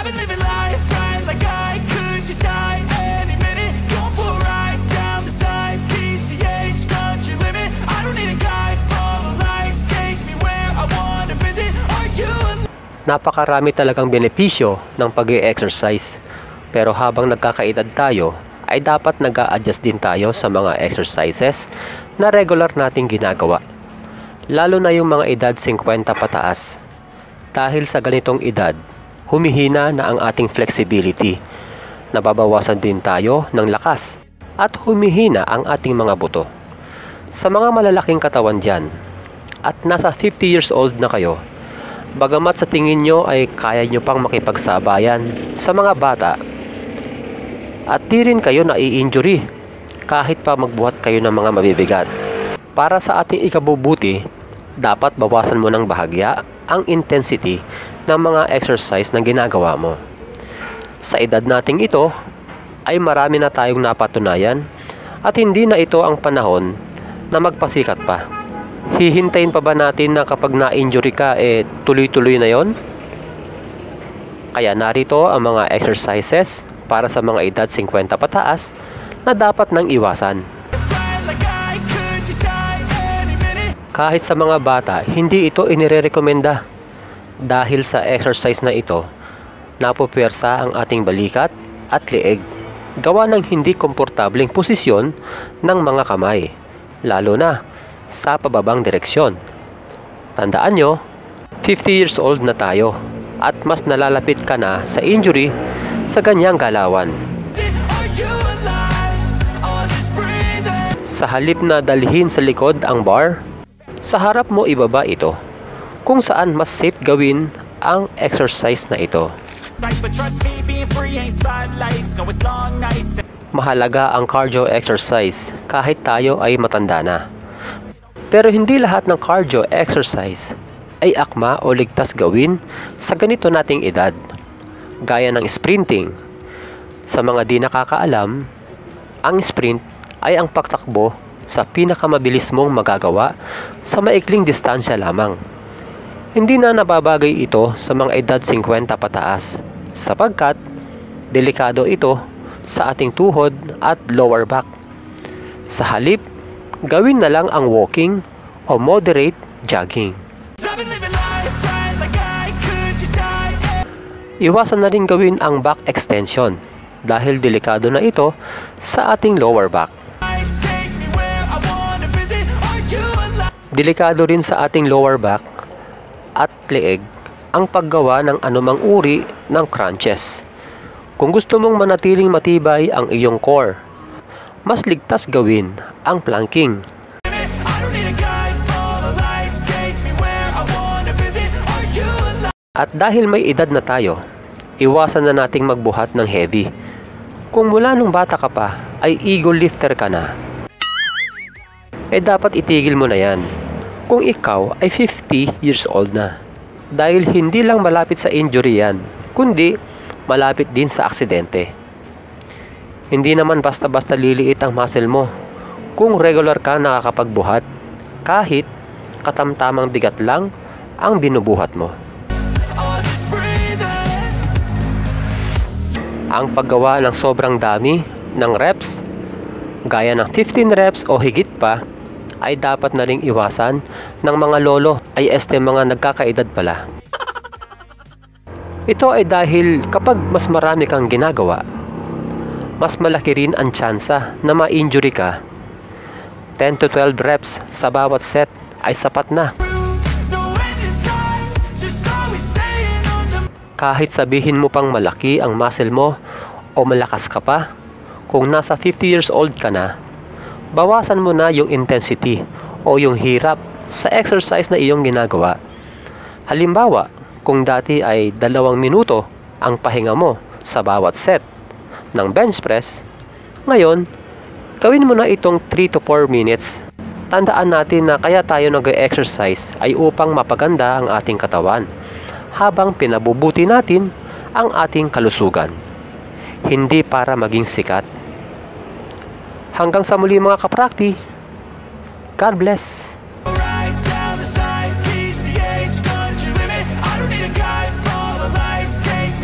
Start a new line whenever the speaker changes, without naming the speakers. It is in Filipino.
I've been living life right like I could just die any minute. Going for a ride down the side. PCH, country limit. I don't need a guide, follow lights. Take me where I wanna visit. Are you alone?
Napakarami talagang benepisyo ng pag-i-exercise. Pero habang nagkakaedad tayo, ay dapat nag-a-adjust din tayo sa mga exercises na regular nating ginagawa. Lalo na yung mga edad 50 pataas. Dahil sa ganitong edad, humihina na ang ating flexibility. Nababawasan din tayo ng lakas at humihina ang ating mga buto. Sa mga malalaking katawan dyan at nasa 50 years old na kayo, bagamat sa tingin nyo ay kaya nyo pang makipagsabayan sa mga bata at di rin kayo nai-injury kahit pa magbuhat kayo ng mga mabibigat. Para sa ating ikabubuti, dapat bawasan mo ng bahagya ang intensity ng mga exercise na ginagawa mo. Sa edad nating ito, ay marami na tayong napatunayan at hindi na ito ang panahon na magpasikat pa. Hihintayin pa ba natin na kapag na-injury ka, tuloy-tuloy na yon? Kaya narito ang mga exercises para sa mga edad 50 pataas na dapat nang iwasan. Kahit sa mga bata, hindi ito inirerekomenda dahil sa exercise na ito, napupwersa ang ating balikat at leeg. Gawa ng hindi komportableng posisyon ng mga kamay, lalo na sa pababang direksyon. Tandaan nyo, 50 years old na tayo at mas nalalapit ka na sa injury sa ganyang galawan. Sa halip na dalhin sa likod ang bar, sa harap mo ibaba ito, kung saan mas safe gawin ang exercise na ito. Mahalaga ang cardio exercise kahit tayo ay matanda na. Pero hindi lahat ng cardio exercise ay akma o ligtas gawin sa ganito nating edad. Gaya ng sprinting. Sa mga di nakakaalam, ang sprint ay ang pagtakbo sa pinakamabilis mong magagawa sa maikling distansya lamang. Hindi na nababagay ito sa mga edad 50 pataas sapagkat delikado ito sa ating tuhod at lower back. Sa halip, gawin na lang ang walking o moderate jogging. Iwasan na rin gawin ang back extension dahil delikado na ito sa ating lower back. Delikado rin sa ating lower back at leeg ang paggawa ng anumang uri ng crunches. Kung gusto mong manatiling matibay ang iyong core, mas ligtas gawin ang planking. At dahil may edad na tayo, iwasan na nating magbuhat ng heavy. Kung mula nung bata ka pa ay eagle lifter ka na, dapat itigil mo na yan. Kung ikaw ay 50 years old na. Dahil hindi lang malapit sa injury yan, kundi malapit din sa aksidente. Hindi naman basta-basta liliit ang muscle mo kung regular ka nakakapagbuhat kahit katamtamang bigat lang ang binubuhat mo. Ang paggawa ng sobrang dami ng reps, gaya ng 15 reps o higit pa, ay dapat na ring iwasan ng mga lolo ay mga nagkakaedad pala. Ito ay dahil kapag mas marami kang ginagawa, mas malaki rin ang tsansa na ma-injury ka. 10 to 12 reps sa bawat set ay sapat na. Kahit sabihin mo pang malaki ang muscle mo o malakas ka pa, kung nasa 50 years old ka na, bawasan mo na yung intensity o yung hirap sa exercise na iyong ginagawa. Halimbawa, kung dati ay 2 minuto ang pahinga mo sa bawat set ng bench press, ngayon, gawin mo na itong 3 to 4 minutes. Tandaan natin na kaya tayo nag-exercise ay upang mapaganda ang ating katawan habang pinabubuti natin ang ating kalusugan, hindi para maging sikat. Hanggang sa muli mga kaprakti, God bless!